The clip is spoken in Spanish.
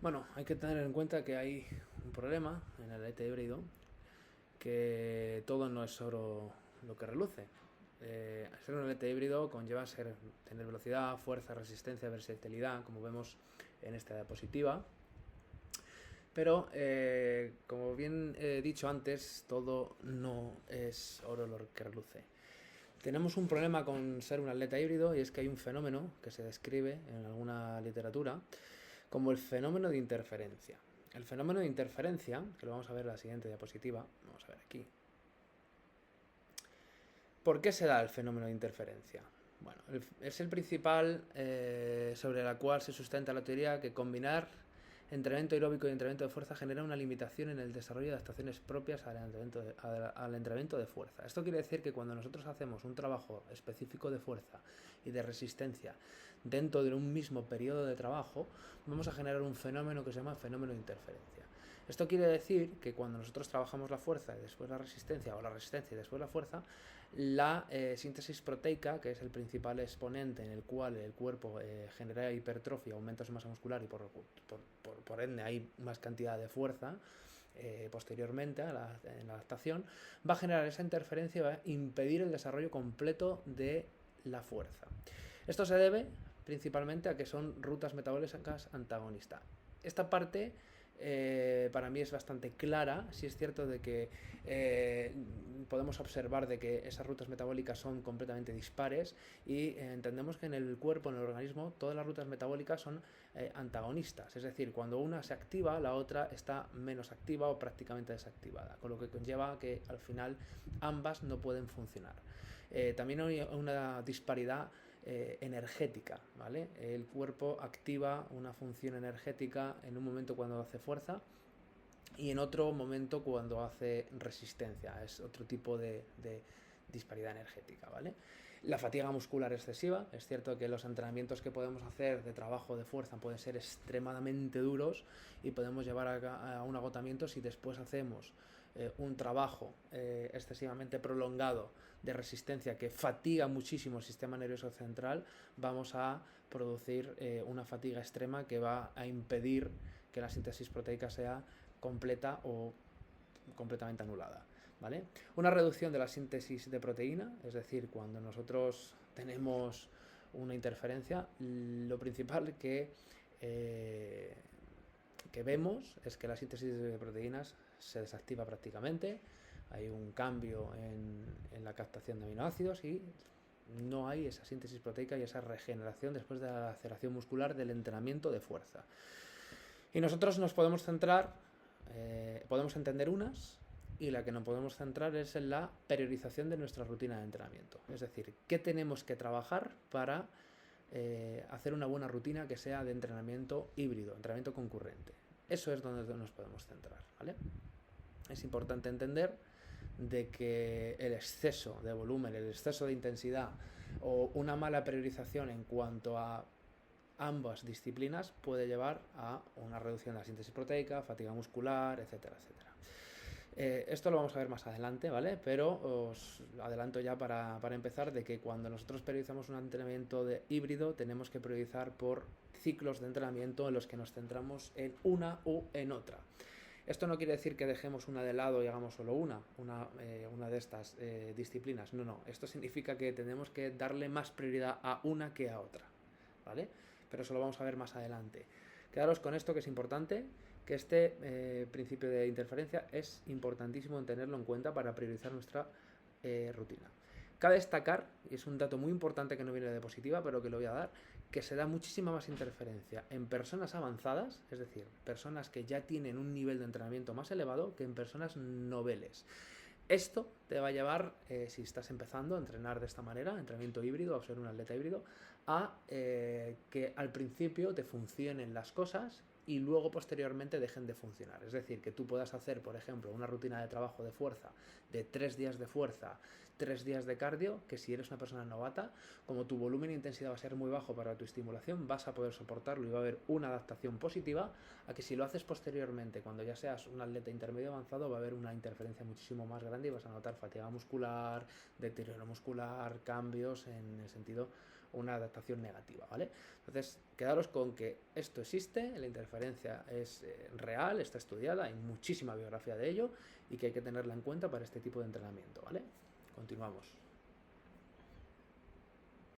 Bueno, hay que tener en cuenta que hay un problema en el atleta híbrido, que todo no es oro lo que reluce. Ser un atleta híbrido conlleva tener velocidad, fuerza, resistencia, versatilidad, como vemos en esta diapositiva. Pero, como bien he dicho antes, todo no es oro lo que reluce. Tenemos un problema con ser un atleta híbrido, y es que hay un fenómeno que se describe en alguna literatura como el fenómeno de interferencia. El fenómeno de interferencia, que lo vamos a ver en la siguiente diapositiva, vamos a ver aquí. ¿Por qué se da el fenómeno de interferencia? Bueno, es el principal sobre la cual se sustenta la teoría que combinar entrenamiento aeróbico y entrenamiento de fuerza genera una limitación en el desarrollo de adaptaciones propias al entrenamiento de fuerza. Esto quiere decir que cuando nosotros hacemos un trabajo específico de fuerza y de resistencia dentro de un mismo periodo de trabajo, vamos a generar un fenómeno que se llama fenómeno de interferencia. Esto quiere decir que cuando nosotros trabajamos la fuerza y después la resistencia, o la resistencia y después la fuerza, la síntesis proteica, que es el principal exponente en el cual el cuerpo genera hipertrofia, aumenta su masa muscular y por ende hay más cantidad de fuerza, posteriormente en la adaptación, va a generar esa interferencia y va a impedir el desarrollo completo de la fuerza. Esto se debe principalmente a que son rutas metabólicas antagonistas. Esta parte para mí es bastante clara. Sí es cierto de que podemos observar de que esas rutas metabólicas son completamente dispares y entendemos que en el cuerpo, en el organismo, todas las rutas metabólicas son antagonistas. Es decir, cuando una se activa, la otra está menos activa o prácticamente desactivada, con lo que conlleva que al final ambas no pueden funcionar. También hay una disparidad energética, ¿vale? El cuerpo activa una función energética en un momento cuando hace fuerza y en otro momento cuando hace resistencia. Es otro tipo de disparidad energética, ¿vale? La fatiga muscular excesiva. Es cierto que los entrenamientos que podemos hacer de trabajo de fuerza pueden ser extremadamente duros y podemos llevar a un agotamiento si después hacemos un trabajo excesivamente prolongado de resistencia que fatiga muchísimo el sistema nervioso central. Vamos a producir una fatiga extrema que va a impedir que la síntesis proteica sea completa o completamente anulada, ¿vale? Una reducción de la síntesis de proteína, es decir, cuando nosotros tenemos una interferencia, lo principal que vemos es que la síntesis de proteínas se desactiva prácticamente, hay un cambio en la captación de aminoácidos y no hay esa síntesis proteica y esa regeneración después de la aceleración muscular del entrenamiento de fuerza. Y nosotros nos podemos centrar, podemos entender unas, y la que nos podemos centrar es en la periodización de nuestra rutina de entrenamiento. Es decir, qué tenemos que trabajar para hacer una buena rutina que sea de entrenamiento híbrido, entrenamiento concurrente. Eso es donde nos podemos centrar, ¿vale? Es importante entender de que el exceso de volumen, el exceso de intensidad o una mala priorización en cuanto a ambas disciplinas puede llevar a una reducción de la síntesis proteica, fatiga muscular, etcétera, etcétera. Esto lo vamos a ver más adelante, ¿vale? Pero os adelanto ya para empezar de que cuando nosotros priorizamos un entrenamiento de híbrido tenemos que priorizar por ciclos de entrenamiento en los que nos centramos en una u en otra. Esto no quiere decir que dejemos una de lado y hagamos solo una de estas disciplinas. No, no. Esto significa que tenemos que darle más prioridad a una que a otra, ¿vale? Pero eso lo vamos a ver más adelante. Quedaros con esto que es importante, que este principio de interferencia es importantísimo en tenerlo en cuenta para priorizar nuestra rutina. Cabe destacar, y es un dato muy importante que no viene de diapositiva, pero que lo voy a dar, que se da muchísima más interferencia en personas avanzadas, es decir, personas que ya tienen un nivel de entrenamiento más elevado, que en personas noveles. Esto te va a llevar, si estás empezando a entrenar de esta manera, entrenamiento híbrido, a ser un atleta híbrido, a que al principio te funcionen las cosas y luego posteriormente dejen de funcionar. Es decir, que tú puedas hacer, por ejemplo, una rutina de trabajo de fuerza de 3 días de fuerza, 3 días de cardio, que si eres una persona novata, como tu volumen e intensidad va a ser muy bajo para tu estimulación, vas a poder soportarlo y va a haber una adaptación positiva, a que si lo haces posteriormente, cuando ya seas un atleta intermedio avanzado, va a haber una interferencia muchísimo más grande y vas a notar fatiga muscular, deterioro muscular, cambios en el sentido o una adaptación negativa, ¿vale? Entonces, quedaros con que esto existe, la interferencia es real, está estudiada, hay muchísima biografía de ello y que hay que tenerla en cuenta para este tipo de entrenamiento, ¿vale? Continuamos.